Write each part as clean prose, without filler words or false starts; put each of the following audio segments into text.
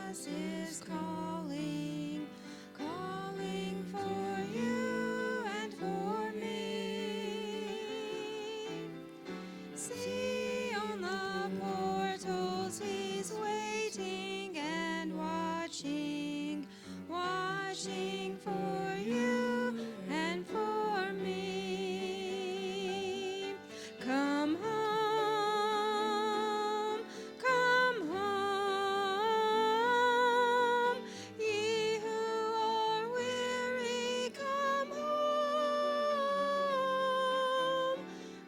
is calling, calling for you and for me. See on the portals he's waiting and watching, watching for you and for me. Come home, come home, ye who are weary, come home.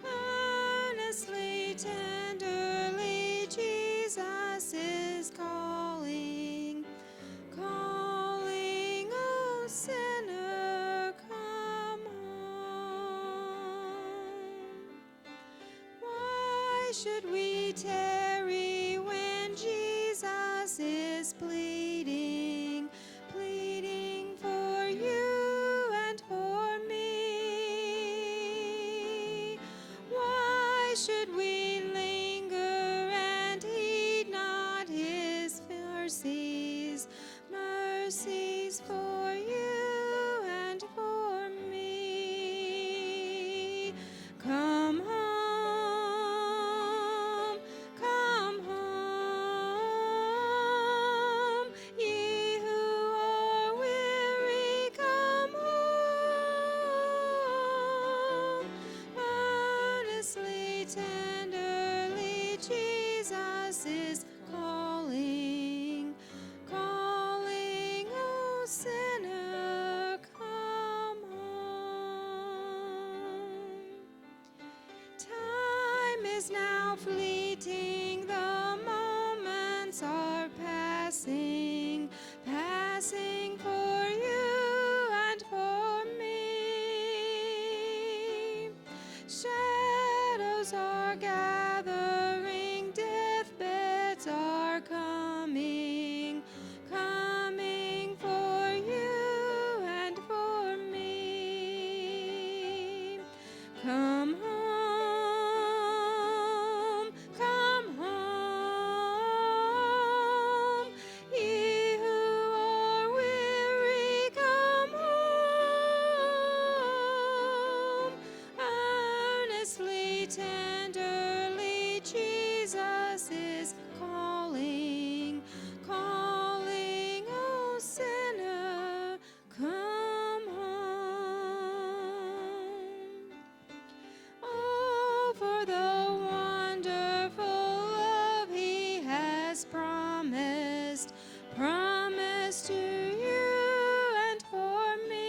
Earnestly, tenderly, Jesus is calling, calling, oh sinner, come home. Why should we tarry when Jesus is pleading, pleading for you and for me? Why should we linger and heed not his mercies, mercies for you and for me? Come home, come home, ye who are weary, come home. Earnestly, tenderly, Jesus is calling, calling, oh sinner, come home. Time is now fleeting, the moments are passing, passing for you and for me. Shadows are gathering, deathbeds are coming, coming for you and for me. Come home, come home, ye who are weary, come home. Earnestly, tenderly, Jesus is calling, calling, oh sinner, come home. Oh, for the wonderful love he has promised, promised to you and for me.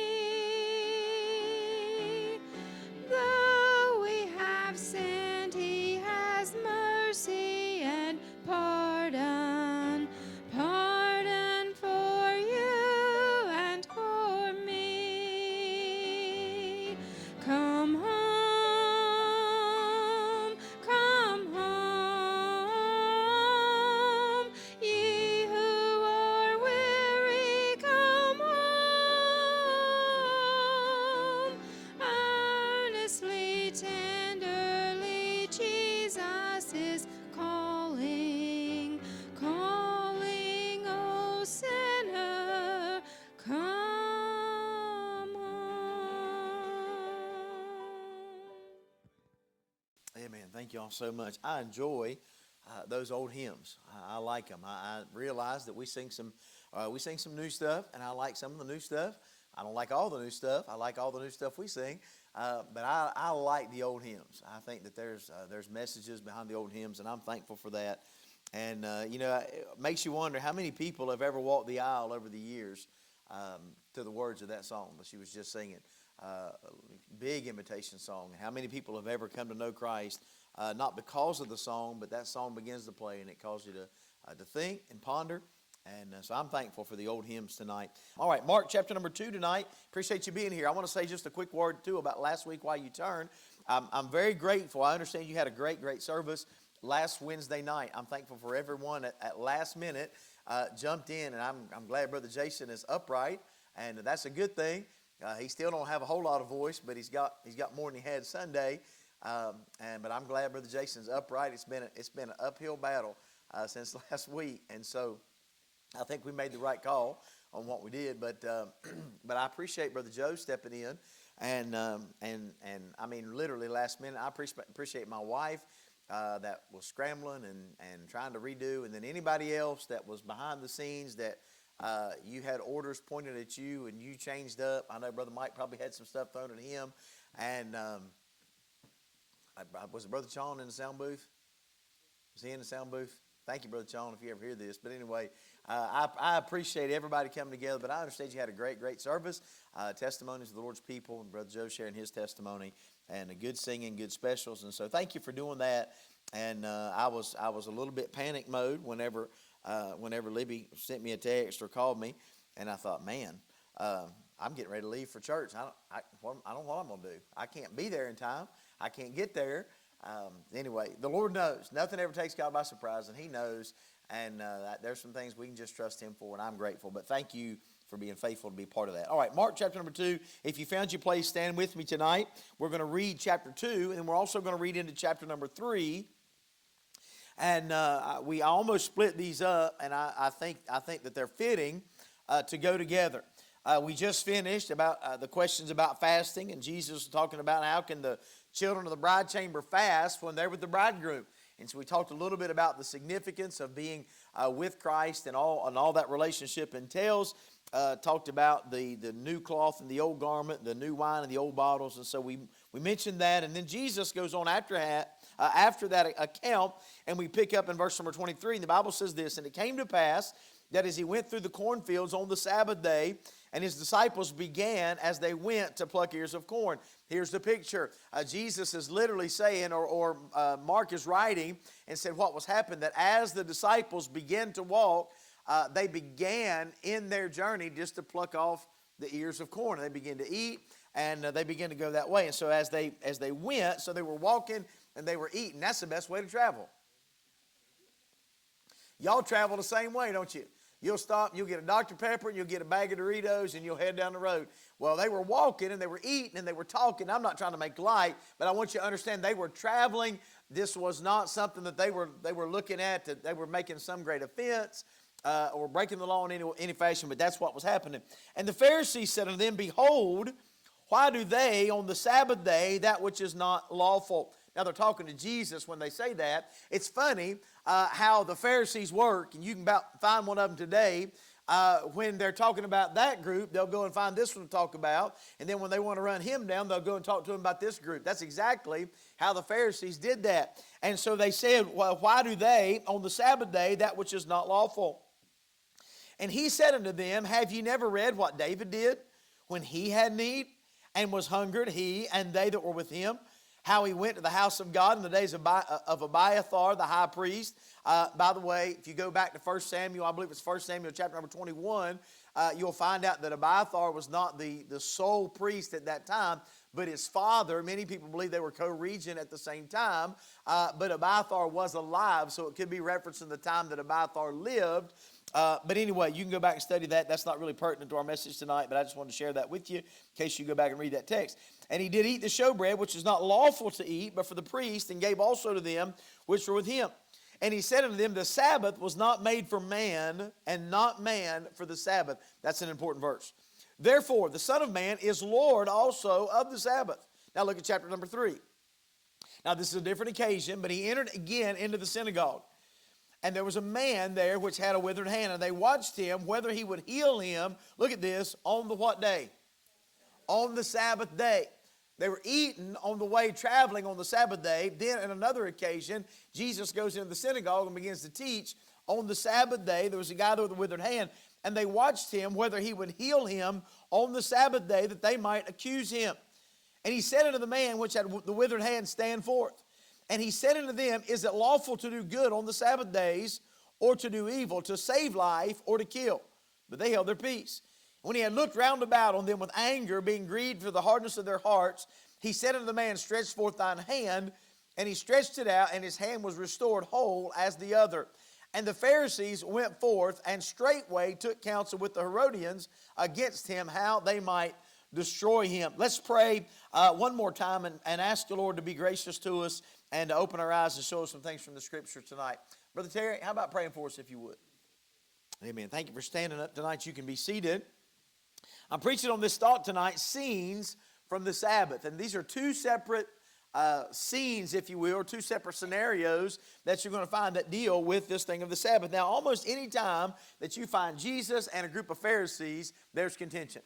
Though we have sinned, he has mercy and pardon, pardon for you and for me. Come home, come home, ye who are weary, come home. Earnestly, tenderly, Jesus is calling, calling, oh sinner, come home. Amen. Thank you all so much. I enjoy those old hymns. I like them. I realize that we sing some new stuff, and I like some of the new stuff. I don't like all the new stuff. I like all the new stuff we sing, but I like the old hymns. I think that there's messages behind the old hymns, and I'm thankful for that. And it makes you wonder how many people have ever walked the aisle over the years to the words of that song that she was just singing. Big invitation song. And how many people have ever come to know Christ, not because of the song, but that song begins to play and it causes you to think and ponder. And so I'm thankful for the old hymns tonight. All right, Mark chapter number 2 tonight. Appreciate you being here. I want to say just a quick word, too, about last week while you turn. I'm very grateful. I understand you had a great, great service last Wednesday night. I'm thankful for everyone at last minute jumped in, and I'm glad Brother Jason is upright, and that's a good thing. He still don't have a whole lot of voice, but he's got more than he had Sunday. But I'm glad Brother Jason's upright. It's been an uphill battle since last week, and so I think we made the right call on what we did, but but I appreciate Brother Joe stepping in, and I mean literally last minute. I appreciate my wife that was scrambling and trying to redo, and then anybody else that was behind the scenes that you had orders pointed at you and you changed up. I know Brother Mike probably had some stuff thrown at him, and was it Brother Sean in the sound booth? Was he in the sound booth? Thank you, Brother Sean, if you ever hear this. But anyway, I appreciate everybody coming together, but I understand you had a great service. Testimonies of the Lord's people, and Brother Joe sharing his testimony, and a good singing, good specials. And so thank you for doing that. And I was a little bit panic mode whenever Libby sent me a text or called me, and I thought, man, I'm getting ready to leave for church. I don't know what I'm going to do. I can't be there in time. I can't get there. Anyway, the Lord knows. Nothing ever takes God by surprise, and He knows. And there's some things we can just trust Him for, and I'm grateful. But thank you for being faithful to be part of that. All right, Mark chapter number 2. If you found your place, stand with me tonight. We're going to read chapter 2, and we're also going to read into chapter number 3. And I almost split these up, and I think that they're fitting to go together. We just finished about the questions about fasting, and Jesus was talking about how can the children of the bride chamber fast when they're with the bridegroom. And so we talked a little bit about the significance of being with Christ and all that relationship entails. Talked about the new cloth and the old garment, the new wine and the old bottles. And so we mentioned that. And then Jesus goes on after that account, and we pick up in verse number 23. And the Bible says this, and it came to pass that as he went through the cornfields on the Sabbath day, and his disciples began as they went to pluck ears of corn. Here's the picture. Jesus is literally saying, or Mark is writing, and said what was happened, that as the disciples began to walk, they began in their journey just to pluck off the ears of corn. They began to eat, and they began to go that way. And so as they went, so they were walking and they were eating. That's the best way to travel. Y'all travel the same way, don't you? You'll stop, you'll get a Dr. Pepper, and you'll get a bag of Doritos, and you'll head down the road. Well, they were walking, and they were eating, and they were talking. I'm not trying to make light, but I want you to understand they were traveling. This was not something that they were looking at, that they were making some great offense or breaking the law in any fashion, but that's what was happening. And the Pharisees said unto them, behold, why do they on the Sabbath day that which is not lawful? Now, they're talking to Jesus when they say that. It's funny how the Pharisees work, and you can about find one of them today. When they're talking about that group, they'll go and find this one to talk about. And then when they want to run him down, they'll go and talk to him about this group. That's exactly how the Pharisees did that. And so they said, well, why do they on the Sabbath day that which is not lawful? And he said unto them, have ye never read what David did when he had need and was hungered, he and they that were with him? How he went to the house of God in the days of Abiathar, the high priest. By the way, if you go back to 1 Samuel, I believe it's 1 Samuel chapter number 21, you'll find out that Abiathar was not the sole priest at that time, but his father. Many people believe they were co-regent at the same time, but Abiathar was alive, so it could be referencing the time that Abiathar lived. But anyway, you can go back and study that. That's not really pertinent to our message tonight, but I just wanted to share that with you in case you go back and read that text. And he did eat the showbread, which is not lawful to eat, but for the priest, and gave also to them which were with him. And he said unto them, the Sabbath was not made for man, and not man for the Sabbath. That's an important verse. Therefore, the Son of Man is Lord also of the Sabbath. Now look at chapter number 3. Now this is a different occasion, but he entered again into the synagogue. And there was a man there which had a withered hand, and they watched him whether he would heal him. Look at this, on the what day? On the Sabbath day. They were eating on the way, traveling on the Sabbath day. Then on another occasion, Jesus goes into the synagogue and begins to teach. On the Sabbath day, there was a guy there with a withered hand, and they watched him whether he would heal him on the Sabbath day, that they might accuse him. And he said unto the man which had the withered hand, stand forth. And he said unto them, is it lawful to do good on the Sabbath days, or to do evil, to save life, or to kill? But they held their peace. When he had looked round about on them with anger, being grieved for the hardness of their hearts, he said unto the man, stretch forth thine hand. And he stretched it out, and his hand was restored whole as the other. And the Pharisees went forth, and straightway took counsel with the Herodians against him, how they might destroy him. Let's pray one more time and ask the Lord to be gracious to us and to open our eyes and show us some things from the Scripture tonight. Brother Terry, how about praying for us if you would? Amen. Thank you for standing up tonight. You can be seated. I'm preaching on this thought tonight, scenes from the Sabbath. And these are two separate scenes, if you will, or two separate scenarios that you're going to find that deal with this thing of the Sabbath. Now, almost any time that you find Jesus and a group of Pharisees, there's contention.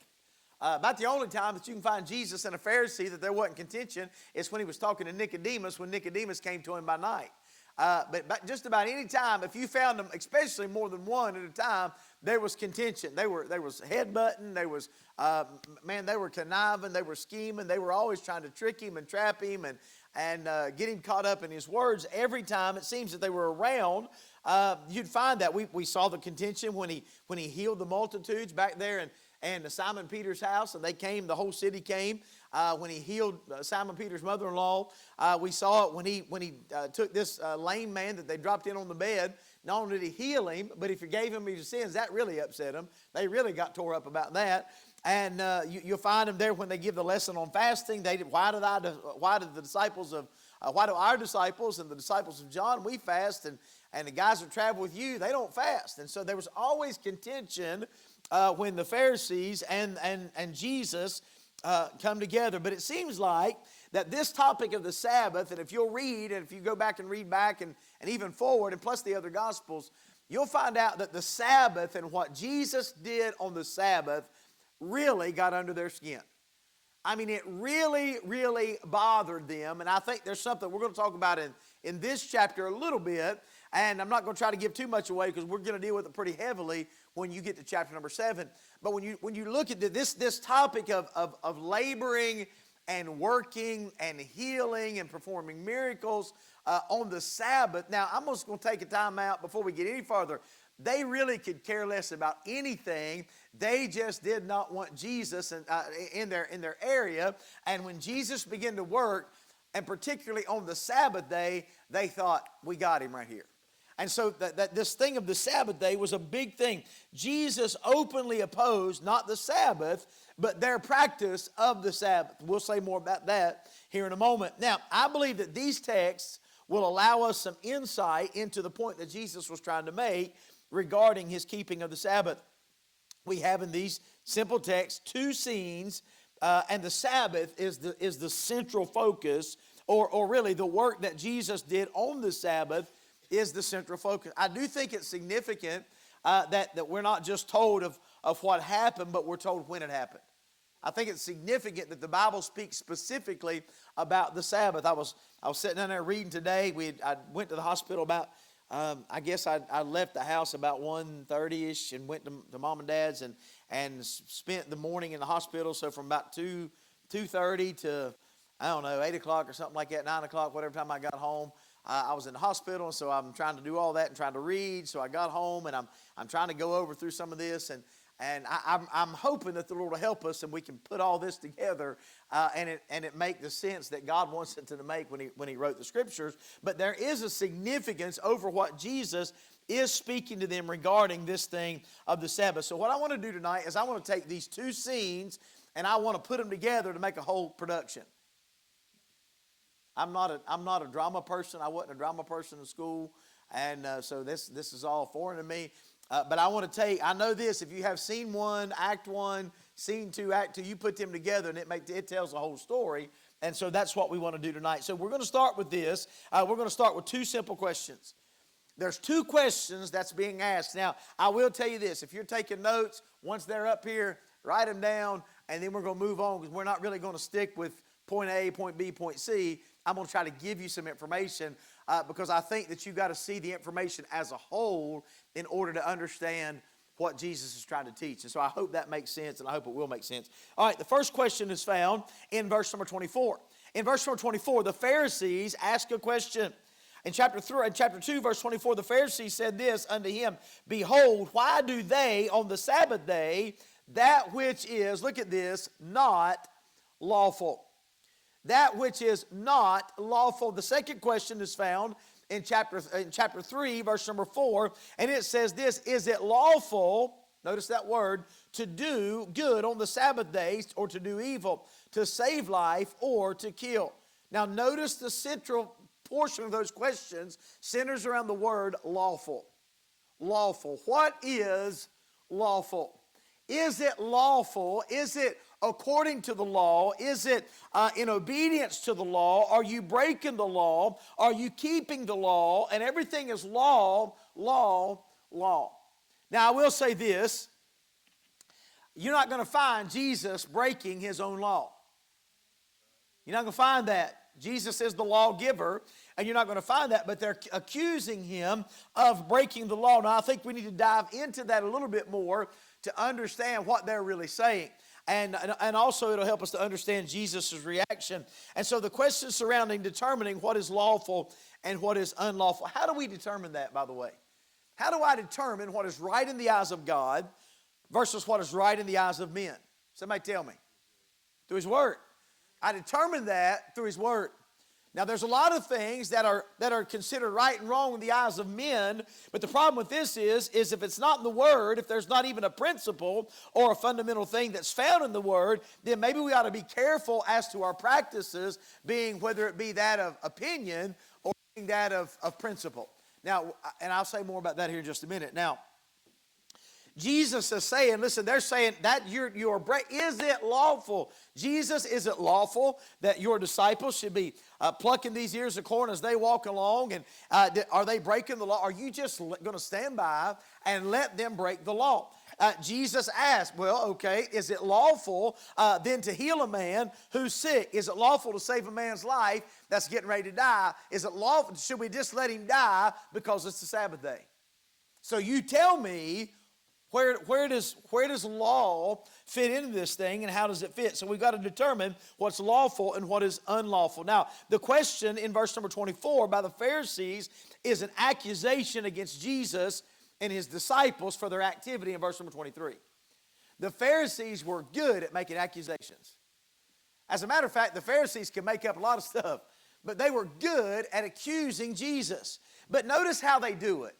About the only time that you can find Jesus and a Pharisee that there wasn't contention is when he was talking to Nicodemus, when Nicodemus came to him by night. But just about any time, if you found them, especially more than one at a time, there was contention. There was headbutting. They were conniving. They were scheming. They were always trying to trick him and trap him and get him caught up in his words. Every time it seems that they were around, you'd find that. We saw the contention when he healed the multitudes back there and Simon Peter's house, and they came, the whole city came. When he healed Simon Peter's mother-in-law, we saw it when he took this lame man that they dropped in on the bed. Not only did he heal him, but he forgave him his sins. That really upset them. They really got tore up about that. And you'll find them there when they give the lesson on fasting. Why do our disciples and the disciples of John, we fast, and the guys that travel with you, they don't fast? And so there was always contention when the Pharisees and Jesus come together. But it seems like that this topic of the Sabbath, and if you'll read, and if you go back and even forward, and plus the other Gospels, you'll find out that the Sabbath and what Jesus did on the Sabbath really got under their skin. I mean, it really, really bothered them. And I think there's something we're going to talk about in this chapter a little bit. And I'm not going to try to give too much away because we're going to deal with it pretty heavily when you get to chapter number 7. But when you look at this topic of laboring and working and healing and performing miracles on the Sabbath. Now, I'm just going to take a time out before we get any further. They really could care less about anything. They just did not want Jesus in their area. And when Jesus began to work, and particularly on the Sabbath day, they thought, we got him right here. And so that this thing of the Sabbath day was a big thing. Jesus openly opposed not the Sabbath, but their practice of the Sabbath. We'll say more about that here in a moment. Now, I believe that these texts will allow us some insight into the point that Jesus was trying to make regarding his keeping of the Sabbath. We have in these simple texts two scenes, and the Sabbath is the central focus, or really the work that Jesus did on the Sabbath is the central focus. I do think it's significant that we're not just told of what happened, but we're told when it happened. I think it's significant that the Bible speaks specifically about the Sabbath. I was sitting down there reading today. I went to the hospital about, I guess I left the house about 1:30ish and went to Mom and Dad's and spent the morning in the hospital. So from about 2:30 to, I don't know, 8 o'clock or something like that, 9 o'clock, whatever time I got home, I was in the hospital, and so I'm trying to do all that and trying to read. So I got home, and I'm trying to go over through some of this, and I'm hoping that the Lord will help us, and we can put all this together, and it make the sense that God wants it to make when He wrote the Scriptures. But there is a significance over what Jesus is speaking to them regarding this thing of the Sabbath. So what I want to do tonight is I want to take these two scenes, and I want to put them together to make a whole production. I'm not a drama person. I wasn't a drama person in school, and so this is all foreign to me. But I know this: if you have scene 1, act 1, scene 2, act 2, you put them together, and it tells the whole story. And so that's what we want to do tonight. So we're going to start with this. We're going to start with two simple questions. There's two questions that's being asked. Now, I will tell you this: if you're taking notes, once they're up here, write them down, and then we're going to move on because we're not really going to stick with point A, point B, point C. I'm going to try to give you some information because I think that you've got to see the information as a whole in order to understand what Jesus is trying to teach. And so I hope that makes sense, and I hope it will make sense. All right, the first question is found in verse number 24. In verse number 24, the Pharisees ask a question. In chapter 2, verse 24, the Pharisees said this unto him, Behold, why do they on the Sabbath day that which is, look at this, not lawful? That which is not lawful. The second question is found in chapter 3, verse number 4, and it says this: Is it lawful, notice that word, to do good on the Sabbath days, or to do evil, to save life, or to kill? Now notice the central portion of those questions centers around the word lawful. lawful. What is lawful? Is it lawful? Is it according to the law? Is it in obedience to the law? Are you breaking the law? Are you keeping the law? And everything is law, law, law. Now, I will say this. You're not going to find Jesus breaking his own law. You're not going to find that. Jesus is the lawgiver, and you're not going to find that, but they're accusing him of breaking the law. Now, I think we need to dive into that a little bit more to understand what they're really saying. And also it'll help us to understand Jesus' reaction. And so the question surrounding determining what is lawful and what is unlawful. How do we determine that, by the way? How do I determine what is right in the eyes of God versus what is right in the eyes of men? Somebody tell me. Through His Word. I determine that through His Word. Now, there's a lot of things that are considered right and wrong in the eyes of men, but the problem with this is if it's not in the Word, if there's not even a principle or a fundamental thing that's found in the Word, then maybe we ought to be careful as to our practices, being whether it be that of opinion or being that of principle. Now, and I'll say more about that here in just a minute. Now, Jesus is saying, listen, they're saying that is it lawful? Jesus, is it lawful that your disciples should be plucking these ears of corn as they walk along? And are they breaking the law? Are you just going to stand by and let them break the law? Jesus asked, well, okay, is it lawful then to heal a man who's sick? Is it lawful to save a man's life that's getting ready to die? Is it lawful? Should we just let him die because it's the Sabbath day? So you tell me, where does law fit into this thing, and how does it fit? So we've got to determine what's lawful and what is unlawful. Now, the question in verse number 24 by the Pharisees is an accusation against Jesus and his disciples for their activity in verse number 23. The Pharisees were good at making accusations. As a matter of fact, the Pharisees could make up a lot of stuff, but they were good at accusing Jesus. But notice how they do it.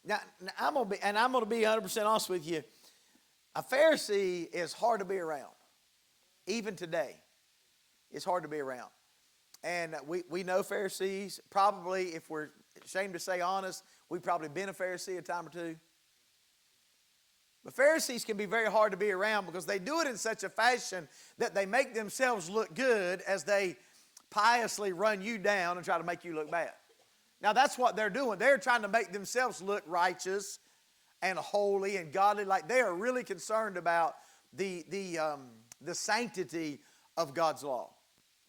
Now, I'm going to be 100% honest with you. A Pharisee is hard to be around. Even today, it's hard to be around. And we know Pharisees. Probably, if we're ashamed to say honest, we've probably been a Pharisee a time or two. But Pharisees can be very hard to be around because they do it in such a fashion that they make themselves look good as they piously run you down and try to make you look bad. Now, that's what they're doing. They're trying to make themselves look righteous and holy and godly. Like they are really concerned about the sanctity of God's law.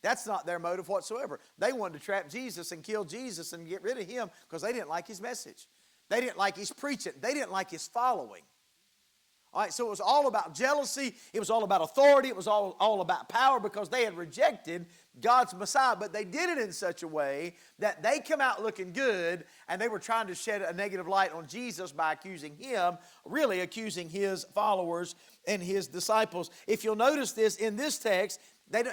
That's not their motive whatsoever. They wanted to trap Jesus and kill Jesus and get rid of him because they didn't like his message. They didn't like his preaching. They didn't like his following. All right, so it was all about jealousy. It was all about authority. It was all about power because they had rejected God's Messiah. But they did it in such a way that they come out looking good, and they were trying to shed a negative light on Jesus by accusing him, really accusing his followers and his disciples. If you'll notice this in this text,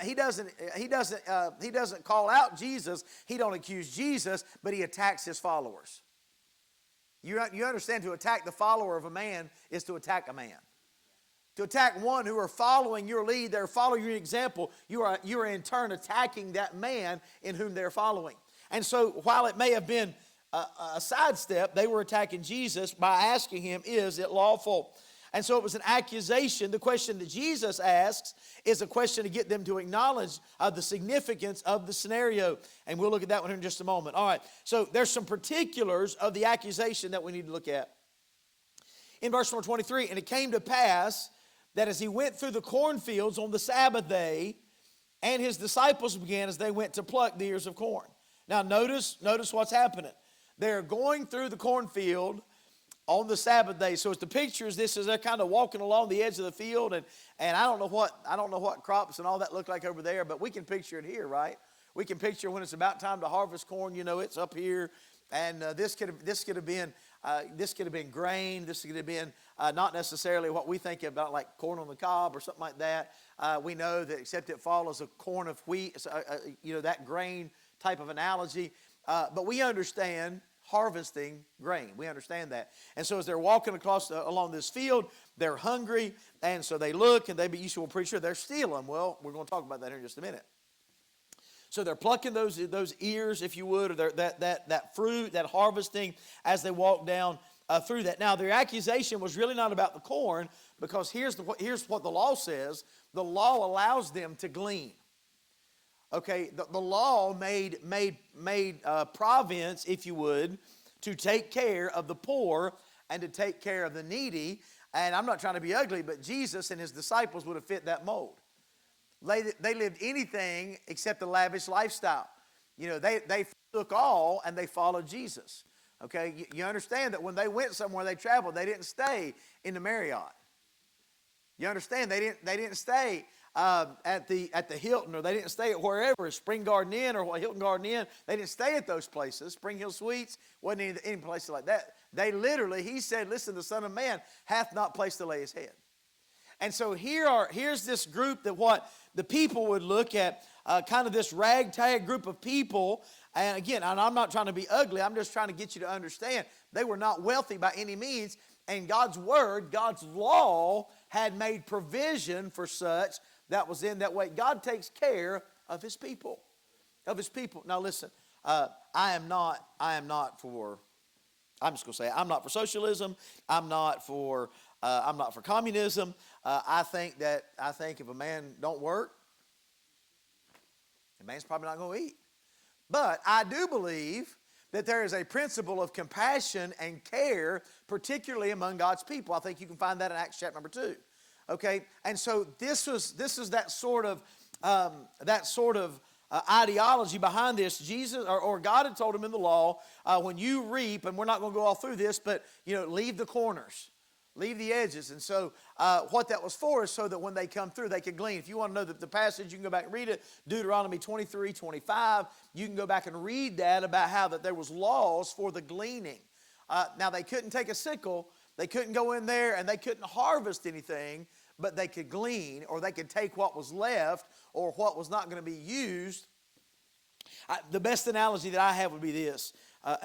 he doesn't call out Jesus. He don't accuse Jesus, but he attacks his followers. You understand, to attack the follower of a man is to attack a man. To attack one who are following your lead, they're following your example, you are in turn attacking that man in whom they're following. And so while it may have been a sidestep, they were attacking Jesus by asking him, is it lawful? And so it was an accusation. The question that Jesus asks is a question to get them to acknowledge the significance of the scenario. And we'll look at that one in just a moment. All right, so there's some particulars of the accusation that we need to look at. In verse number 23, and it came to pass that as he went through the cornfields on the Sabbath day, and his disciples began as they went to pluck the ears of corn. Now notice what's happening. They're going through the cornfield on the Sabbath day. So as the picture is this, is they're kind of walking along the edge of the field, and I don't know what crops and all that look like over there, but we can picture it here, right? We can picture when it's about time to harvest corn. You know, it's up here, and this could have been grain. This could have been not necessarily what we think about, like corn on the cob or something like that. We know that except it follows a corn of wheat, that grain type of analogy. But we understand harvesting grain. We understand that. And so as they're walking along this field, they're hungry, and so they look, and you say, well, preacher, they're stealing. Well, we're going to talk about that here in just a minute. So they're plucking those ears, if you would, or that fruit, that harvesting as they walk down through that. Now, their accusation was really not about the corn, because here's what the law says. The law allows them to glean. Okay, the law made province, if you would, to take care of the poor and to take care of the needy. And I'm not trying to be ugly, but Jesus and his disciples would have fit that mold. They lived anything except a lavish lifestyle. They took all and they followed Jesus. Okay, you understand that when they went somewhere, they traveled. They didn't stay in the Marriott. You understand? They didn't stay at the Hilton, or they didn't stay at wherever, Spring Garden Inn or Hilton Garden Inn. They didn't stay at those places. Spring Hill Suites wasn't any places like that. They literally, he said, listen, the Son of Man hath not place to lay his head. And so here's this group that what the people would look at, kind of this ragtag group of people. And again, I'm not trying to be ugly. I'm just trying to get you to understand they were not wealthy by any means. And God's word, God's law had made provision for such that was in that way. God takes care of his people. Now listen, I'm just going to say, I'm not for socialism. I'm not for communism. I think if a man don't work, the man's probably not going to eat. But I do believe that there is a principle of compassion and care, particularly among God's people. I think you can find that in Acts chapter number 2. Okay, and so this is that sort of ideology behind this. Jesus or God had told him in the law, when you reap, and we're not going to go all through this, but leave the corners, leave the edges. And so what that was for is so that when they come through, they could glean. If you want to know the passage, you can go back and read it. Deuteronomy 23:25. You can go back and read that about how that there was laws for the gleaning. Now they couldn't take a sickle. They couldn't go in there and they couldn't harvest anything, but they could glean, or they could take what was left or what was not going to be used. The best analogy that I have would be this. I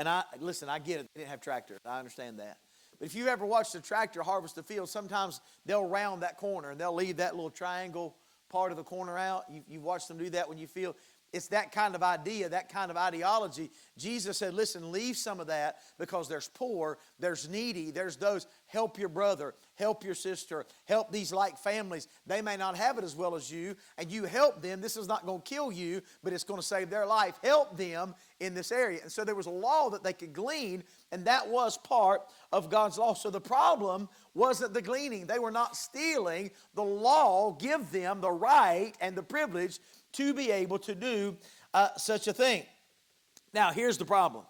get it. They didn't have tractors. I understand that. But if you ever watched a tractor harvest a field, sometimes they'll round that corner and they'll leave that little triangle part of the corner out. You've watched them do that when you feel. It's that kind of idea, that kind of ideology. Jesus said, listen, leave some of that, because there's poor, there's needy, there's those. Help your brother, help your sister, help these like families. They may not have it as well as you, and you help them. This is not going to kill you, but it's going to save their life. Help them in this area. And so there was a law that they could glean, and that was part of God's law. So the problem wasn't the gleaning. They were not stealing. The law gave them the right and the privilege to be able to do such a thing. Now, here's the problem.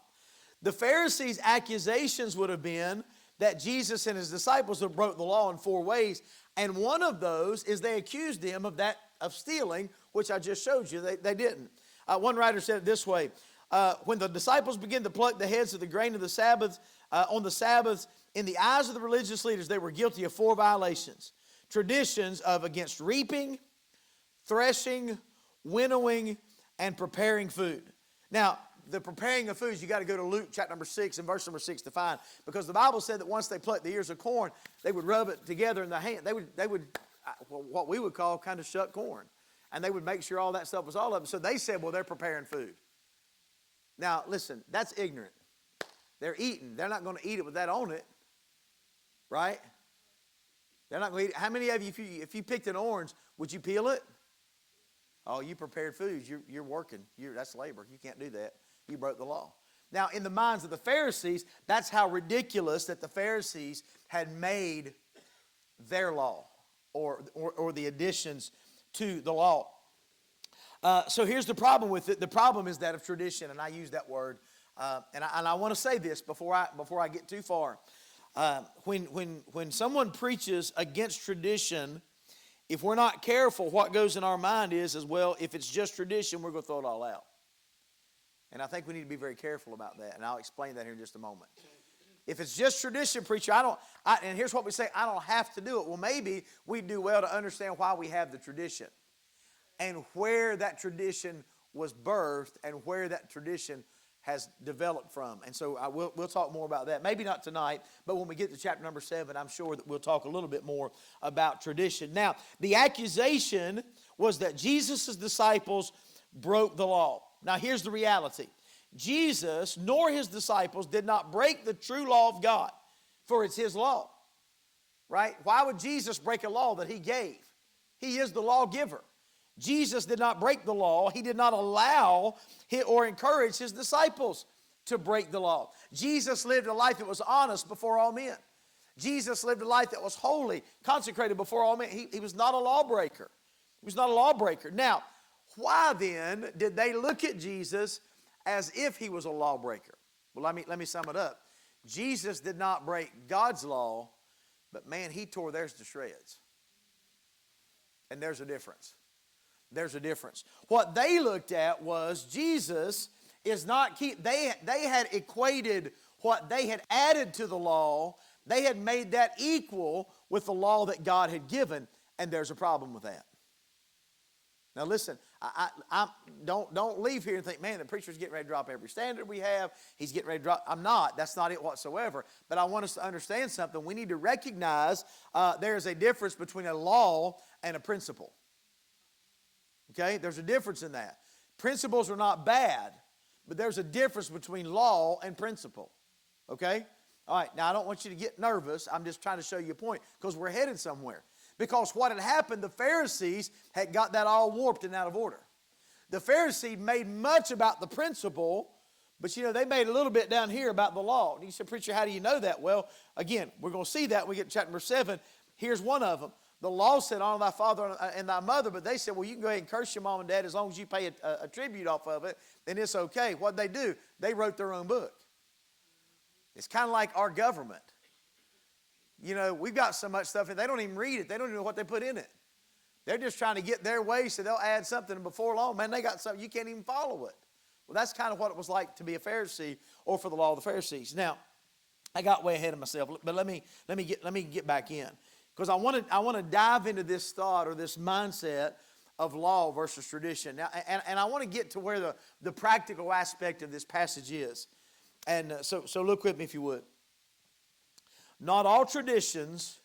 The Pharisees' accusations would have been that Jesus and his disciples have broke the law in 4 ways, and one of those is they accused him of stealing, which I just showed you. They didn't. One writer said it this way: when the disciples began to pluck the heads of the grain of the Sabbath on the Sabbaths, in the eyes of the religious leaders, they were guilty of 4 violations: traditions of against reaping, threshing, winnowing, and preparing food. Now, the preparing of foods, you got to go to Luke chapter number 6 and verse number 6 to find, because the Bible said that once they plucked the ears of corn, they would rub it together in the hand. They would what we would call kind of shuck corn, and they would make sure all that stuff was all of them. So they said, well, they're preparing food. Now, listen, that's ignorant. They're eating. They're not going to eat it with that on it, right? They're not going to eat it. How many of you, if you picked an orange, would you peel it? Oh, you prepared foods. You're working. That's labor. You can't do that. You broke the law. Now, in the minds of the Pharisees, that's how ridiculous that the Pharisees had made their law or the additions to the law. So here's the problem with it. The problem is that of tradition, and I use that word. And I want to say this before I get too far. When someone preaches against tradition, if we're not careful, what goes in our mind is, as well, if it's just tradition, we're going to throw it all out. And I think we need to be very careful about that. And I'll explain that here in just a moment. If it's just tradition, preacher, and here's what we say, I don't have to do it. Well, maybe we do well to understand why we have the tradition and where that tradition was birthed and where that tradition has developed from. And so we'll talk more about that. Maybe not tonight, but when we get to chapter number 7, I'm sure that we'll talk a little bit more about tradition. Now, the accusation was that Jesus' disciples broke the law. Now, here's the reality. Jesus nor his disciples did not break the true law of God. for it's his law, right? Why would Jesus break a law that he gave? He is the lawgiver. Jesus did not break the law. He did not allow or encourage his disciples to break the law. Jesus lived a life that was honest before all men. Jesus lived a life that was holy, consecrated before all men. He was not a lawbreaker. He was not a lawbreaker. Now, why then did they look at Jesus as if he was a lawbreaker? Well, let me sum it up. Jesus did not break God's law, but man, he tore theirs to shreds. And there's a difference. There's a difference. What they looked at was Jesus is not they had equated what they had added to the law. They had made that equal with the law that God had given, and there's a problem with that. Now listen, I don't leave here and think, man, the preacher's getting ready to drop every standard we have. He's getting ready to drop. I'm not. That's not it whatsoever. But I want us to understand something. We need to recognize there is a difference between a law and a principle. Okay? There's a difference in that. Principles are not bad, but there's a difference between law and principle. Okay? All right, now I don't want you to get nervous. I'm just trying to show you a point because we're headed somewhere. Because what had happened, the Pharisees had got that all warped and out of order. The Pharisees made much about the principle, but they made a little bit down here about the law. And you said, preacher, how do you know that? Well, again, we're going to see that when we get to chapter number 7. Here's one of them. The law said, honor thy father and thy mother, but they said, well, you can go ahead and curse your mom and dad as long as you pay a tribute off of it, then it's okay. What'd they do? They wrote their own book. It's kind of like our government. We've got so much stuff, and they don't even read it. They don't even know what they put in it. They're just trying to get their way, so they'll add something, and before long, man, they got something, you can't even follow it. Well, that's kind of what it was like to be a Pharisee or for the law of the Pharisees. Now, I got way ahead of myself, but let me get back in. Because I want to dive into this thought or this mindset of law versus tradition. Now, and I want to get to where the practical aspect of this passage is. And so look with me if you would. Not all traditions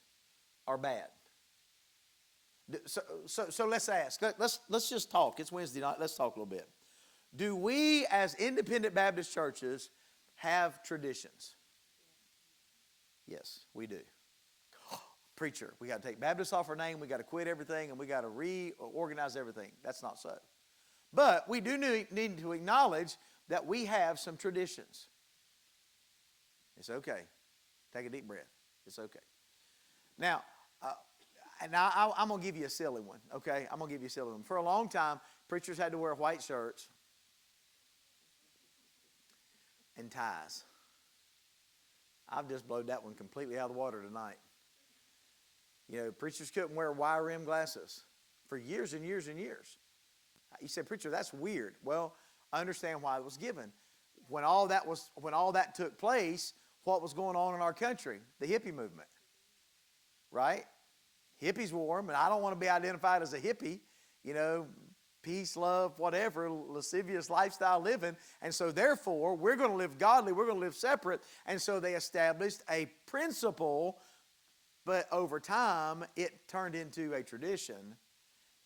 are bad. So let's ask. Let's just talk. It's Wednesday night. Let's talk a little bit. Do we as independent Baptist churches have traditions? Yes, we do. Preacher, we got to take Baptist off our name. We got to quit everything, and we got to reorganize everything. That's not so. But we do need to acknowledge that we have some traditions. It's okay. Take a deep breath. It's okay. Now, I'm going to give you a silly one, okay? I'm going to give you a silly one. For a long time, preachers had to wear white shirts and ties. I've just blown that one completely out of the water tonight. Preachers couldn't wear wire rim glasses for years and years and years. You said, preacher, that's weird. Well, I understand why it was given. When all that took place, what was going on in our country? The hippie movement, right? Hippies wore them, and I don't want to be identified as a hippie, peace, love, whatever, lascivious lifestyle living. And so therefore, we're going to live godly, we're going to live separate. And so they established a principle, but over time, it turned into a tradition.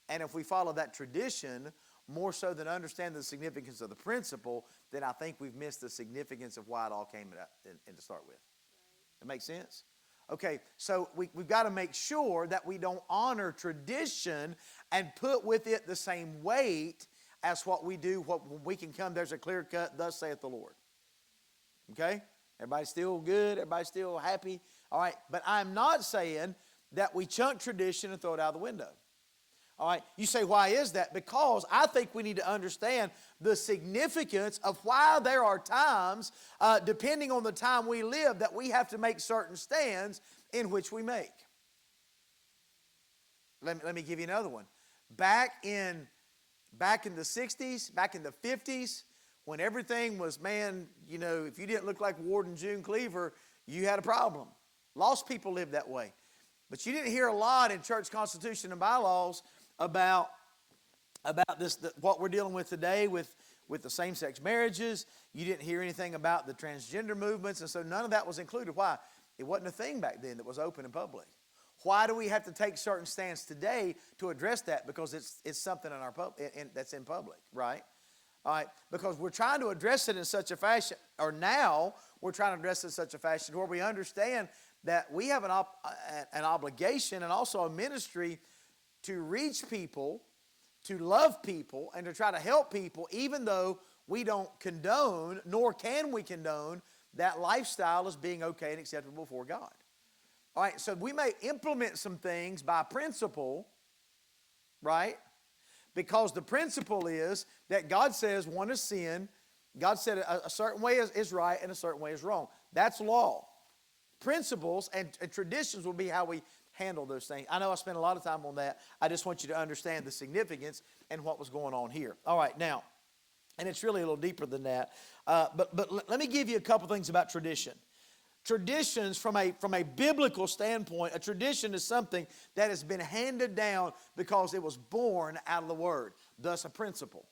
And if we follow that tradition, more so than understand the significance of the principle, then I think we've missed the significance of why it all came in to start with. That makes sense? Okay, so we've got to make sure that we don't honor tradition and put with it the same weight as what we do. When we can come, there's a clear cut, thus saith the Lord. Okay? Everybody still good? Everybody still happy? All right, but I'm not saying that we chunk tradition and throw it out of the window. All right, you say, why is that? Because I think we need to understand the significance of why there are times, depending on the time we live, that we have to make certain stands in which we make. Let me give you another one. Back in the 60s, back in the 50s, when everything was, if you didn't look like Warden June Cleaver, you had a problem. Lost people lived that way. But you didn't hear a lot in church constitution and bylaws about this, what we're dealing with today with the same-sex marriages. You didn't hear anything about the transgender movements, and so none of that was included. Why? It wasn't a thing back then that was open and public. Why do we have to take certain stands today to address that? Because it's something in our that's in public, right? All right, because we're trying to address it in such a fashion, or now we're trying to address it in such a fashion where we understand that we have an obligation and also a ministry to reach people, to love people, and to try to help people, even though we don't condone, nor can we condone, that lifestyle as being okay and acceptable before God. All right, so we may implement some things by principle, right? Because the principle is that God says one is sin. God said a certain way is right and a certain way is wrong. That's law. Principles and traditions will be how we handle those things. I know I spent a lot of time on that. I just want you to understand the significance and what was going on here. All right, now, and it's really a little deeper than that. But let me give you a couple things about tradition. Traditions, from a biblical standpoint, a tradition is something that has been handed down because it was born out of the Word, thus a principle.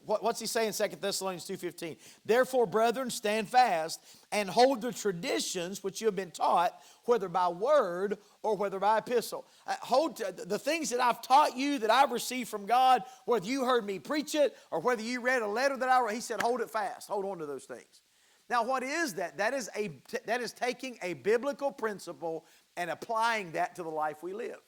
What's he saying in 2 Thessalonians 2:15? Therefore, brethren, stand fast and hold the traditions which you have been taught, whether by word or whether by epistle. Hold the things that I've taught you, that I've received from God, whether you heard me preach it or whether you read a letter that I wrote. He said, hold it fast. Hold on to those things. Now, what is that? That is taking a biblical principle and applying that to the life we live.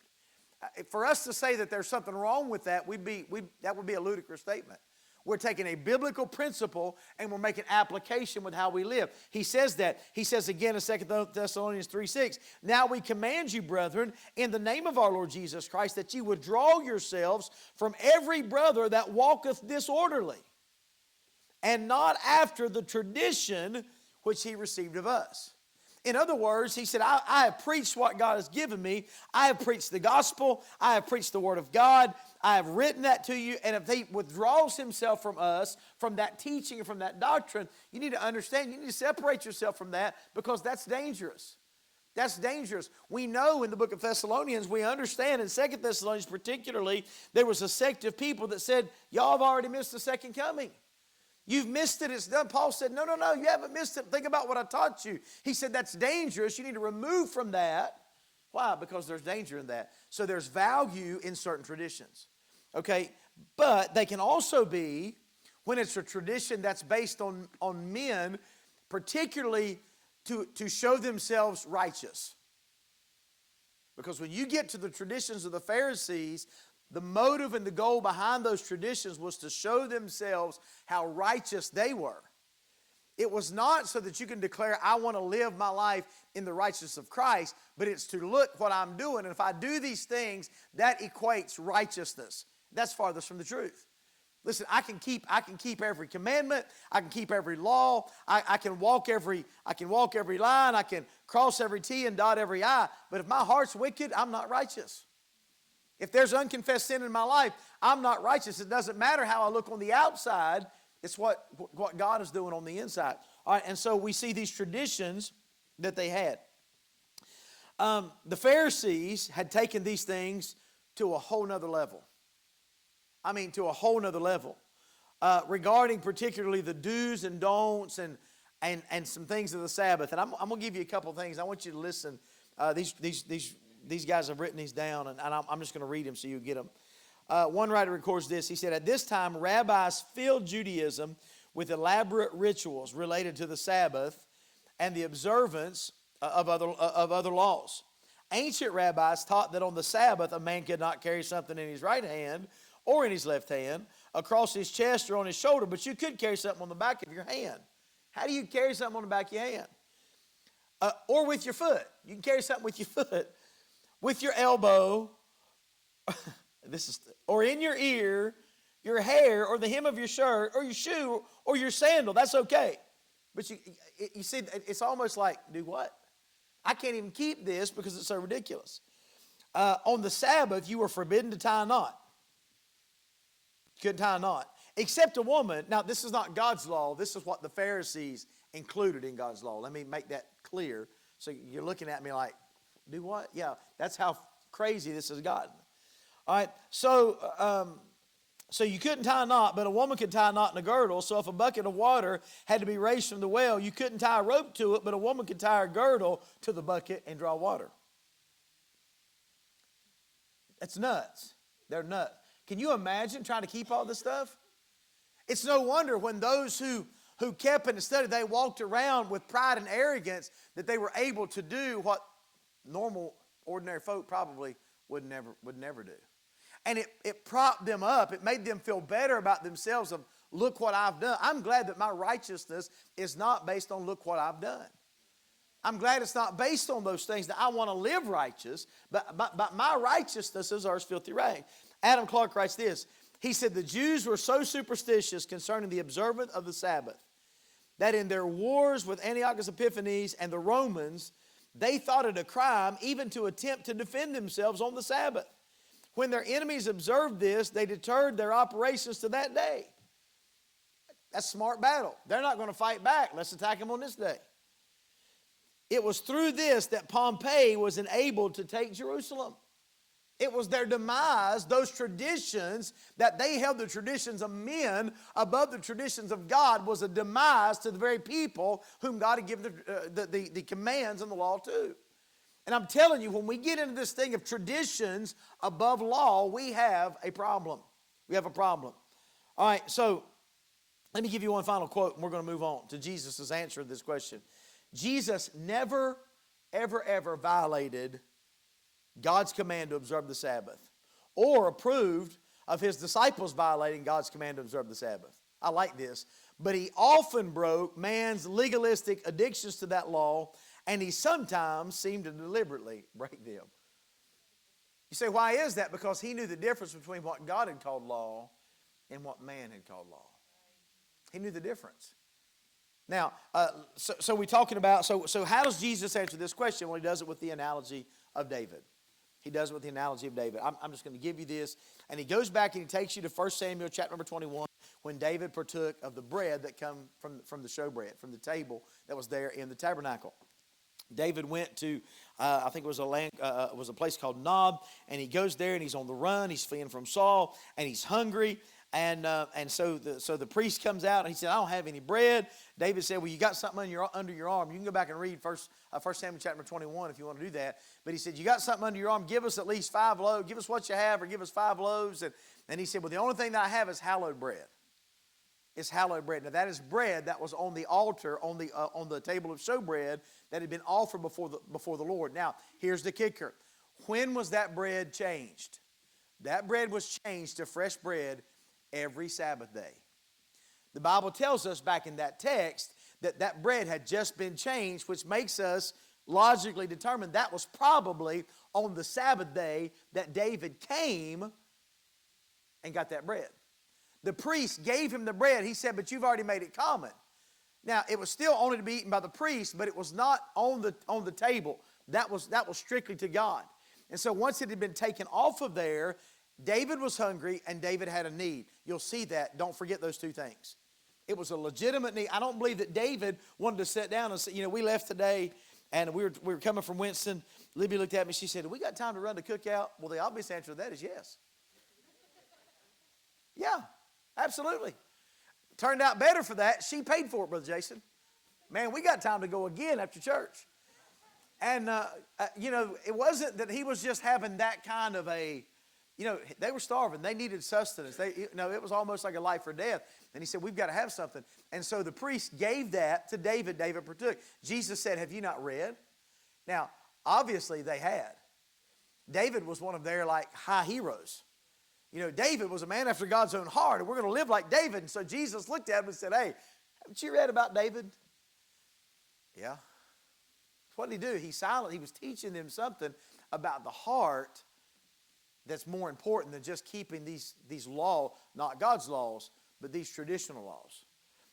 For us to say that there's something wrong with that, that would be a ludicrous statement. We're taking a biblical principle and we're making application with how we live. He says that. He says again in 2 Thessalonians 3:6, now we command you, brethren, in the name of our Lord Jesus Christ, that you withdraw yourselves from every brother that walketh disorderly, and not after the tradition which he received of us. In other words, he said, I have preached what God has given me. I have preached the gospel. I have preached the word of God. I have written that to you. And if he withdraws himself from us, from that teaching and from that doctrine, you need to understand, you need to separate yourself from that, because that's dangerous. That's dangerous. We know in the book of Thessalonians, we understand in 2 Thessalonians particularly, there was a sect of people that said, y'all have already missed the second coming. You've missed it. It's done. Paul said, no, you haven't missed it. Think about what I taught you. He said, that's dangerous. You need to remove from that. Why? Because there's danger in that. So there's value in certain traditions. Okay? But they can also be, when it's a tradition that's based on men, particularly to show themselves righteous. Because when you get to the traditions of the Pharisees, the motive and the goal behind those traditions was to show themselves how righteous they were. It was not so that you can declare, I want to live my life in the righteousness of Christ, but it's to look what I'm doing, and if I do these things, that equates righteousness. That's farthest from the truth. Listen, I can keep every commandment, I can keep every law, I can walk every line, I can cross every T and dot every I, but if my heart's wicked, I'm not righteous. If there's unconfessed sin in my life, I'm not righteous. It doesn't matter how I look on the outside. It's what God is doing on the inside. All right, and so we see these traditions that they had. The Pharisees had taken these things to a whole nother level. I mean, to a whole nother level. Regarding particularly the do's and don'ts and some things of the Sabbath. And I'm going to give you a couple of things. I want you to listen. These guys have written these down, and I'm just going to read them so you get them. One writer records this. He said, at this time, rabbis filled Judaism with elaborate rituals related to the Sabbath and the observance of other laws. Ancient rabbis taught that on the Sabbath, a man could not carry something in his right hand or in his left hand, across his chest or on his shoulder, but you could carry something on the back of your hand. How do you carry something on the back of your hand? Or with your foot. You can carry something with your foot. With your elbow, or in your ear, your hair, or the hem of your shirt, or your shoe, or your sandal. That's okay. But you see, it's almost like, do what? I can't even keep this because it's so ridiculous. On the Sabbath, you were forbidden to tie a knot. You couldn't tie a knot. Except a woman. Now, this is not God's law. This is what the Pharisees included in God's law. Let me make that clear. So you're looking at me like, do what? Yeah, that's how crazy this has gotten. All right, so you couldn't tie a knot, but a woman could tie a knot in a girdle. So if a bucket of water had to be raised from the well, you couldn't tie a rope to it, but a woman could tie a girdle to the bucket and draw water. That's nuts. They're nuts. Can you imagine trying to keep all this stuff? It's no wonder when those who kept and studied, they walked around with pride and arrogance that they were able to do what normal, ordinary folk probably would never do. And it propped them up. It made them feel better about themselves of, look what I've done. I'm glad that my righteousness is not based on look what I've done. I'm glad it's not based on those things that I want to live righteous, but my righteousness is ours filthy rags. Adam Clark writes this. He said, the Jews were so superstitious concerning the observance of the Sabbath that in their wars with Antiochus Epiphanes and the Romans, they thought it a crime even to attempt to defend themselves on the Sabbath. When their enemies observed this, they deterred their operations to that day. That's smart battle. They're not going to fight back. Let's attack them on this day. It was through this that Pompey was enabled to take Jerusalem. It was their demise, those traditions, that they held the traditions of men above the traditions of God, was a demise to the very people whom God had given the commands and the law to. And I'm telling you, when we get into this thing of traditions above law, we have a problem. We have a problem. All right, so let me give you one final quote, and we're going to move on to Jesus' answer to this question. Jesus never, ever, ever violated God's command to observe the Sabbath or approved of his disciples violating God's command to observe the Sabbath. I like this. But he often broke man's legalistic addictions to that law, and he sometimes seemed to deliberately break them. You say, why is that? Because he knew the difference between what God had called law and what man had called law. He knew the difference. Now, so we're talking about, so how does Jesus answer this question? Well, he does it with the analogy of David. He does it with the analogy of David. I'm just going to give you this. And he goes back and he takes you to 1 Samuel chapter number 21, when David partook of the bread that come from the showbread, from the table that was there in the tabernacle. David went to, I think it was a place called Nob, and he goes there and he's on the run. He's fleeing from Saul, and he's hungry. And so the priest comes out and he said, I don't have any bread. David said, well, you got something under your arm. You can go back and read 1 Samuel chapter 21 if you want to do that. But he said, you got something under your arm. Give us at least 5 loaves. Give us what you have, or give us 5 loaves. And he said, well, the only thing that I have is hallowed bread. It's hallowed bread. Now that is bread that was on the altar, on the table of showbread that had been offered before the Lord. Now, here's the kicker. When was that bread changed? That bread was changed to fresh bread every Sabbath day. The Bible tells us back in that text that bread had just been changed, which makes us logically determine that was probably on the Sabbath day that David came and got that bread. The priest gave him the bread. He said, but you've already made it common. Now, it was still only to be eaten by the priest, but it was not on the table. That was strictly to God. And so once it had been taken off of there, David was hungry and David had a need. You'll see that. Don't forget those two things. It was a legitimate need. I don't believe that David wanted to sit down and say, we left today and we were coming from Winston. Libby looked at me. She said, have we got time to run the cookout? Well, the obvious answer to that is yes. Yeah, absolutely. Turned out better for that. She paid for it, Brother Jason. Man, we got time to go again after church. And, it wasn't that he was just having that kind of a, they were starving. They needed sustenance. It was almost like a life or death. And he said, we've got to have something. And so the priest gave that to David. David partook. Jesus said, have you not read? Now, obviously they had. David was one of their high heroes. David was a man after God's own heart, and we're going to live like David. And so Jesus looked at him and said, hey, haven't you read about David? Yeah. What did he do? He's silent. He was teaching them something about the heart that's more important than just keeping these laws, not God's laws, but these traditional laws.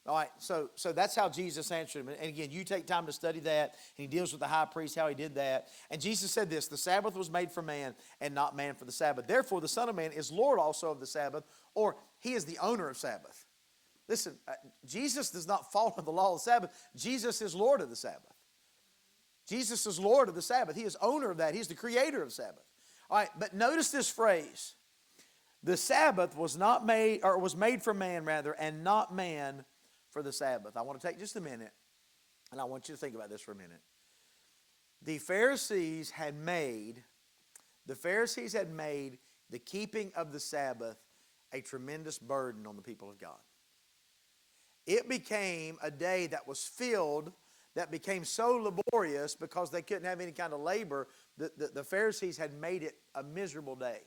All right, so that's how Jesus answered him. And again, you take time to study that. And he deals with the high priest, how he did that. And Jesus said this, the Sabbath was made for man and not man for the Sabbath. Therefore, the Son of Man is Lord also of the Sabbath, or he is the owner of Sabbath. Listen, Jesus does not fall under the law of the Sabbath. Jesus is Lord of the Sabbath. Jesus is Lord of the Sabbath. He is owner of that. He's the creator of Sabbath. All right, but notice this phrase. The Sabbath was made for man, rather, and not man for the Sabbath. I want to take just a minute, and I want you to think about this for a minute. The Pharisees had made the keeping of the Sabbath a tremendous burden on the people of God. it became a day that was filled, that became so laborious because they couldn't have any kind of labor. The Pharisees had made it a miserable day.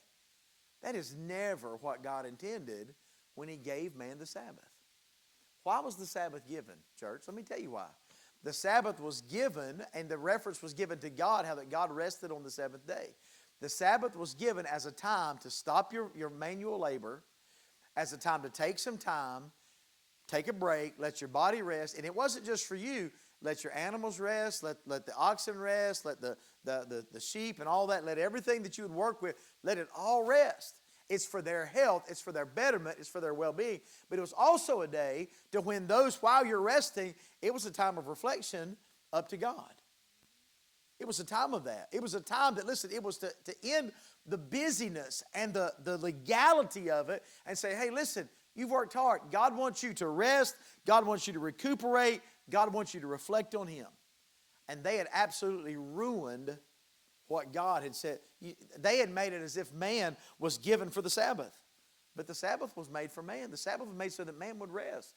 That is never what God intended when He gave man the Sabbath. Why was the Sabbath given, church? Let me tell you why. The Sabbath was given, and the reference was given to God, how that God rested on the seventh day. The Sabbath was given as a time to stop your manual labor, as a time to take some time, take a break, let your body rest. And it wasn't just for you. Let your animals rest, let the oxen rest, let the sheep and all that, let everything that you would work with, let it all rest. It's for their health, it's for their betterment, it's for their well-being. But it was also a day to when those, while you're resting, it was a time of reflection up to God. It was a time of that. It was a time that, listen, it was to end the busyness and the legality of it and say, hey, listen, you've worked hard. God wants you to rest. God wants you to recuperate. God wants you to reflect on Him. And they had absolutely ruined what God had said. They had made it as if man was given for the Sabbath. But the Sabbath was made for man. The Sabbath was made so that man would rest.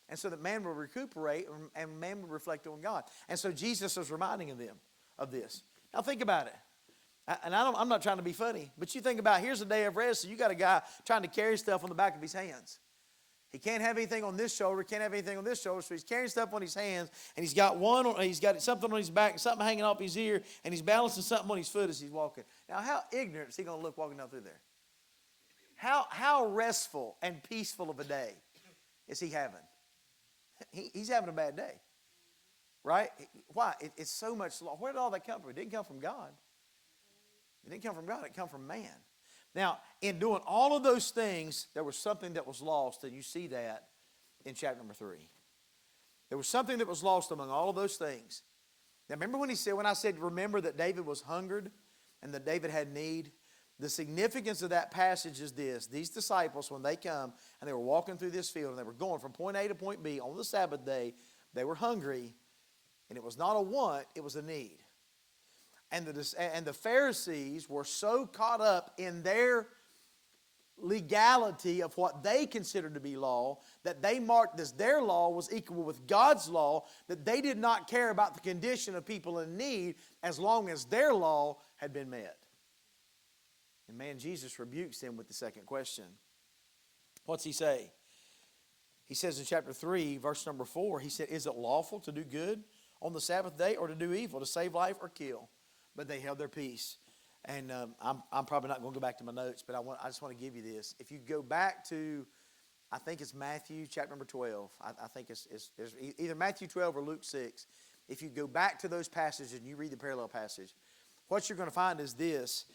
And so that man would recuperate and man would reflect on God. And so Jesus was reminding them of this. Now think about it. And I'm not trying to be funny, but you think about, here's a day of rest, and you got a guy trying to carry stuff on the back of his hands. He can't have anything on this shoulder, can't have anything on this shoulder, so he's carrying stuff on his hands, and he's got something on his back, something hanging off his ear, and he's balancing something on his foot as he's walking. Now, how ignorant is he going to look walking down through there? How restful and peaceful of a day is he having? He's having a bad day, right? Why? It's so much. Where did all that come from? It didn't come from God. It didn't come from God. It came from man. Now, in doing all of those things, there was something that was lost, and you see that in chapter number 3. There was something that was lost among all of those things. Now, remember when I said, remember that David was hungered and that David had need? The significance of that passage is this. These disciples, when they come and they were walking through this field and they were going from point A to point B on the Sabbath day, they were hungry, and it was not a want, it was a need. And the Pharisees were so caught up in their legality of what they considered to be law, that they marked this, their law was equal with God's law, that they did not care about the condition of people in need as long as their law had been met. And man, Jesus rebukes them with the second question. What's He say? He says in chapter 3, verse number 4, He said, is it lawful to do good on the Sabbath day or to do evil, to save life or kill? But they held their peace. And I'm probably not going to go back to my notes, but I just want to give you this. If you go back to, I think it's Matthew chapter number 12. I think it's either Matthew 12 or Luke 6. If you go back to those passages and you read the parallel passage, what you're going to find is this,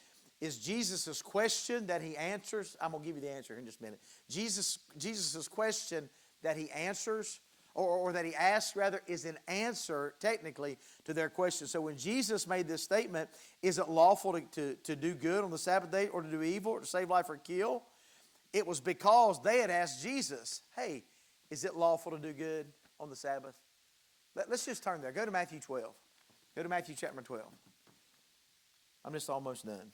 is Jesus' question that He answers. I'm going to give you the answer in just a minute. Jesus' question that He answers, or that He asks, rather, is an answer, technically, to their question. So when Jesus made this statement, is it lawful to do good on the Sabbath day, or to do evil, or to save life or kill? It was because they had asked Jesus, hey, is it lawful to do good on the Sabbath? Let's just turn there. Go to Matthew 12. Go to Matthew chapter 12. I'm just almost done.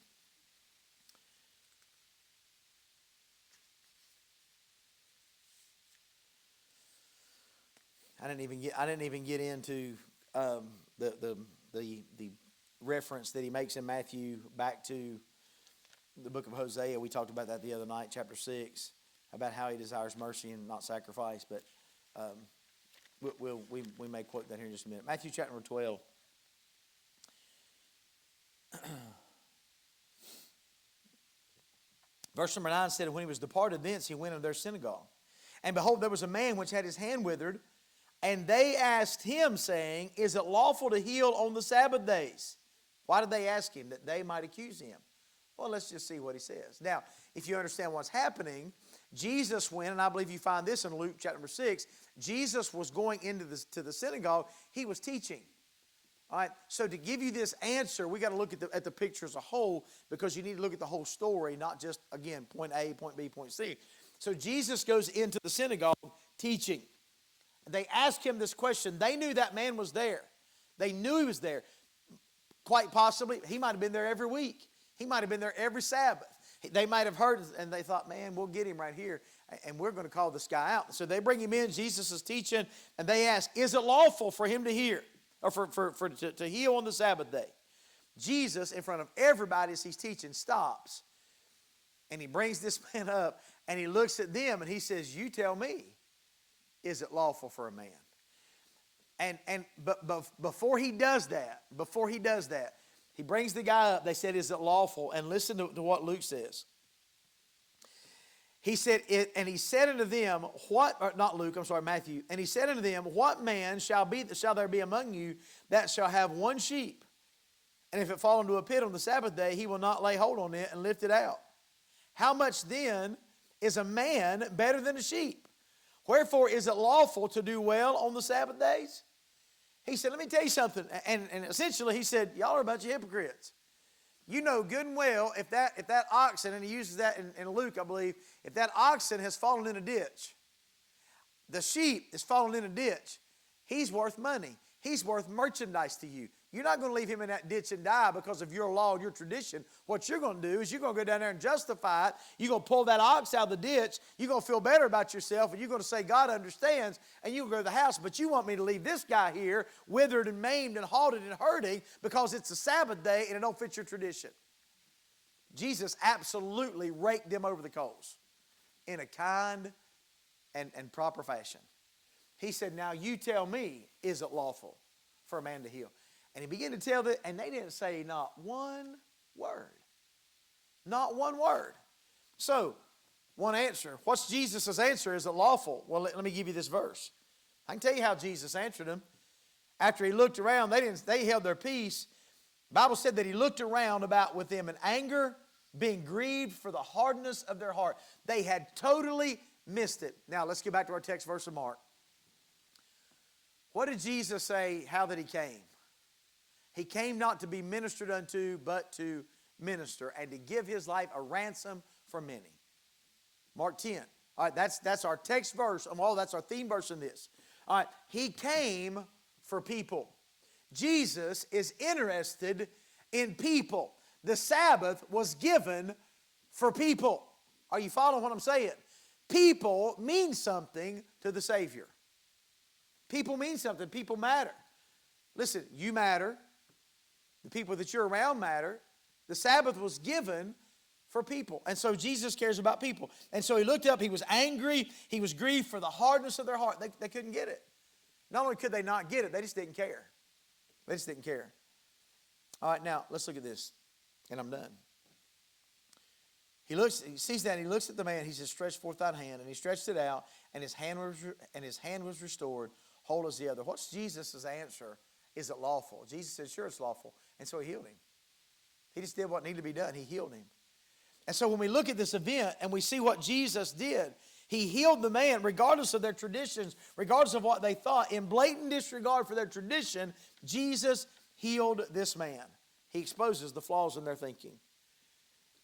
I didn't even get into the reference that he makes in Matthew back to the book of Hosea. We talked about that the other night, chapter 6, about how he desires mercy and not sacrifice. But we may quote that here in just a minute. Matthew chapter 12. Verse number 9 said, when he was departed thence, he went into their synagogue. And behold, there was a man which had his hand withered. And they asked him, saying, is it lawful to heal on the Sabbath days? Why did they ask him? That they might accuse him. Well, let's just see what he says. Now, if you understand what's happening, Jesus went, and I believe you find this in Luke chapter 6, Jesus was going into the synagogue. He was teaching. All right, so to give you this answer, we got to look at the picture as a whole, because you need to look at the whole story, not just, again, point A, point B, point C. So Jesus goes into the synagogue teaching. They asked him this question. They knew that man was there. They knew he was there. Quite possibly, he might have been there every week. He might have been there every Sabbath. They might have heard and they thought, man, we'll get him right here and we're going to call this guy out. So they bring him in, Jesus is teaching, and they ask, is it lawful for him to hear or to heal on the Sabbath day? Jesus, in front of everybody as he's teaching, stops. And he brings this man up and he looks at them and he says, you tell me, is it lawful for a man? But before he does that, he brings the guy up. They said, is it lawful? And listen to what Luke says. He said, and he said unto them, Matthew. And he said unto them, what man shall there be among you that shall have one sheep? And if it fall into a pit on the Sabbath day, he will not lay hold on it and lift it out. How much then is a man better than a sheep? Wherefore is it lawful to do well on the Sabbath days? He said, let me tell you something. And essentially he said, y'all are a bunch of hypocrites. You know good and well if that oxen, and he uses that in Luke, I believe, if that oxen has fallen in a ditch, the sheep is fallen in a ditch, he's worth money. He's worth merchandise to you. You're not going to leave him in that ditch and die because of your law, your tradition. What you're going to do is you're going to go down there and justify it. You're going to pull that ox out of the ditch. You're going to feel better about yourself, and you're going to say, God understands, and you're going to go to the house. But you want me to leave this guy here withered and maimed and halted and hurting because it's a Sabbath day and it don't fit your tradition. Jesus absolutely raked them over the coals in a kind and proper fashion. He said, now you tell me, is it lawful for a man to heal? And he began to tell them, and they didn't say not one word. Not one word. So, one answer. What's Jesus' answer? Is it lawful? Well, let me give you this verse. I can tell you how Jesus answered them. After he looked around, they held their peace. The Bible said that he looked around about with them in anger, being grieved for the hardness of their heart. They had totally missed it. Now, let's get back to our text verse of Mark. What did Jesus say, how that he came? He came not to be ministered unto, but to minister and to give his life a ransom for many. Mark 10. All right, that's our text verse. That's our theme verse in this. All right, he came for people. Jesus is interested in people. The Sabbath was given for people. Are you following what I'm saying? People mean something to the Savior. People mean something. People matter. Listen, you matter. The people that you're around matter. The Sabbath was given for people. And so Jesus cares about people. And so he looked up. He was angry. He was grieved for the hardness of their heart. They couldn't get it. Not only could they not get it, they just didn't care. They just didn't care. All right, now let's look at this. And I'm done. He sees that, and he looks at the man. He says, stretch forth thine hand. And he stretched it out, and his hand was restored, whole as the other. What's Jesus' answer? Is it lawful? Jesus said, sure, it's lawful. And so he healed him. He just did what needed to be done. He healed him. And so when we look at this event and we see what Jesus did, he healed the man regardless of their traditions, regardless of what they thought. In blatant disregard for their tradition, Jesus healed this man. He exposes the flaws in their thinking.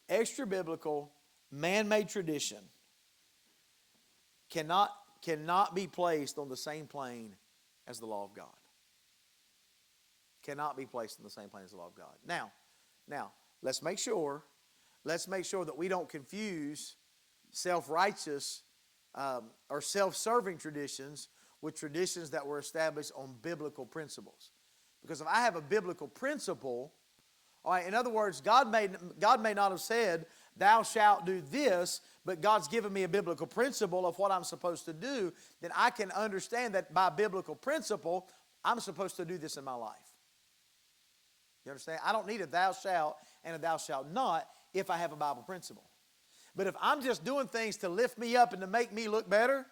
Extra-biblical, man-made tradition cannot be placed on the same plane as the law of God. Cannot be placed on the same plane as the law of God. Now, let's make sure that we don't confuse self-righteous or self-serving traditions with traditions that were established on biblical principles. Because if I have a biblical principle, all right, in other words, God may not have said, thou shalt do this, but God's given me a biblical principle of what I'm supposed to do, then I can understand that by biblical principle, I'm supposed to do this in my life. You understand? I don't need a thou shalt and a thou shalt not if I have a Bible principle. But if I'm just doing things to lift me up and to make me look better,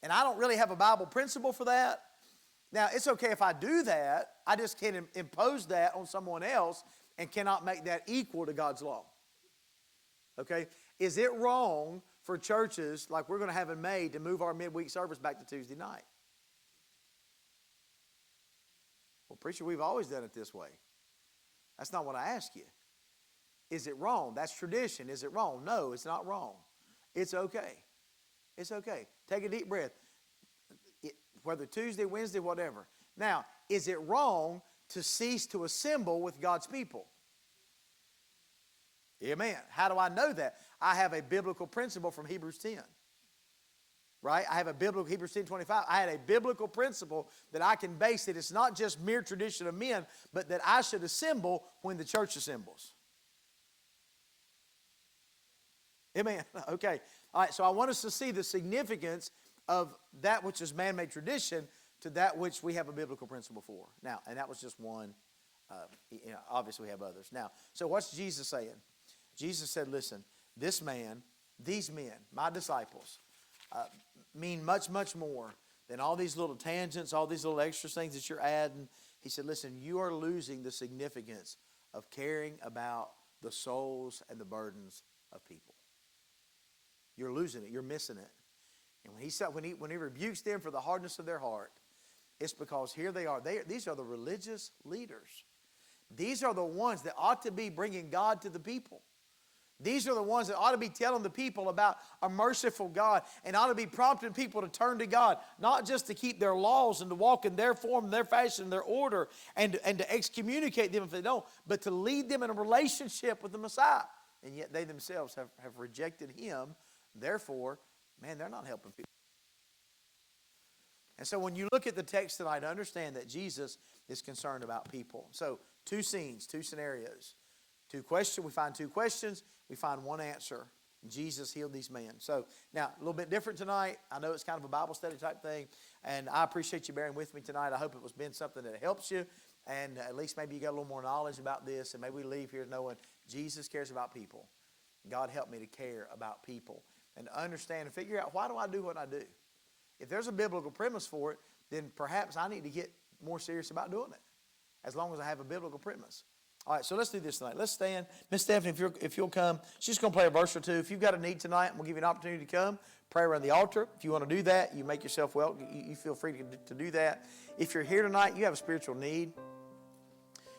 and I don't really have a Bible principle for that, now it's okay if I do that. I just can't impose that on someone else and cannot make that equal to God's law. Okay? Is it wrong for churches like we're going to have in May to move our midweek service back to Tuesday night? Well, preacher, we've always done it this way. That's not what I ask you. Is it wrong? That's tradition. Is it wrong? No, it's not wrong. It's okay. It's okay. Take a deep breath. Whether Tuesday, Wednesday, whatever. Now, is it wrong to cease to assemble with God's people? Amen. How do I know that? I have a biblical principle from Hebrews 10. Right? I have a biblical, Hebrews 10:25. I had a biblical principle that I can base it. It's not just mere tradition of men, but that I should assemble when the church assembles. Amen. Okay. All right. So I want us to see the significance of that which is man-made tradition to that which we have a biblical principle for. Now, and that was just one. Obviously we have others. Now, so what's Jesus saying? Jesus said, listen, this man, these men, my disciples, mean much, much more than all these little tangents, all these little extra things that you're adding. He said, listen, you are losing the significance of caring about the souls and the burdens of people. You're losing it. You're missing it. And when he rebukes them for the hardness of their heart, it's because here they are. These are the religious leaders. These are the ones that ought to be bringing God to the people. These are the ones that ought to be telling the people about a merciful God and ought to be prompting people to turn to God, not just to keep their laws and to walk in their form, their fashion, their order, and to excommunicate them if they don't, but to lead them in a relationship with the Messiah. And yet they themselves have rejected Him. Therefore, man, they're not helping people. And so when you look at the text tonight, understand that Jesus is concerned about people. So 2 scenes, 2 scenarios. We find 2 questions. We find 1 answer. Jesus healed these men. So now, a little bit different tonight. I know it's kind of a Bible study type thing, and I appreciate you bearing with me tonight. I hope it was been something that helps you, and at least maybe you got a little more knowledge about this, and maybe we leave here knowing Jesus cares about people. God help me to care about people and to understand and figure out, why do I do what I do? If there's a biblical premise for it, then perhaps I need to get more serious about doing it, as long as I have a biblical premise. All right, so let's do this tonight. Let's stand. Miss Stephanie, if you'll come, she's going to play a verse or 2. If you've got a need tonight, we'll give you an opportunity to come, pray around the altar. If you want to do that, you make yourself welcome. You feel free to do that. If you're here tonight, you have a spiritual need.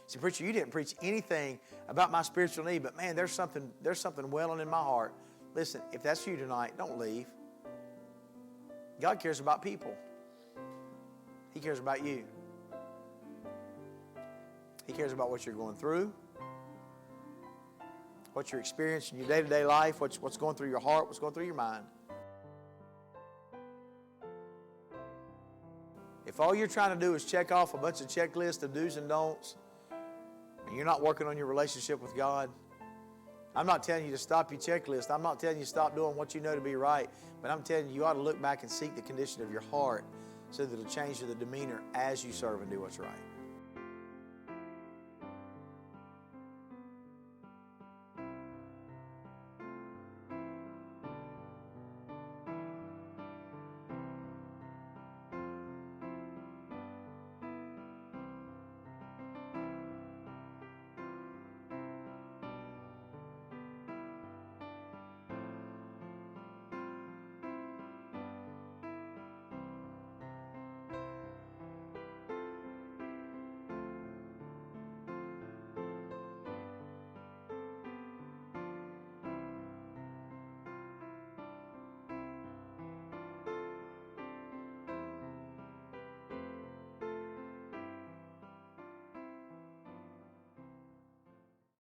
See, preacher, you didn't preach anything about my spiritual need, but man, there's something welling in my heart. Listen, if that's you tonight, don't leave. God cares about people. He cares about you. He cares about what you're going through, what you're experiencing in your day-to-day life, what's going through your heart, what's going through your mind. If all you're trying to do is check off a bunch of checklists of do's and don'ts, and you're not working on your relationship with God, I'm not telling you to stop your checklist. I'm not telling you to stop doing what you know to be right, but I'm telling you, you ought to look back and seek the condition of your heart so that it'll change the demeanor as you serve and do what's right.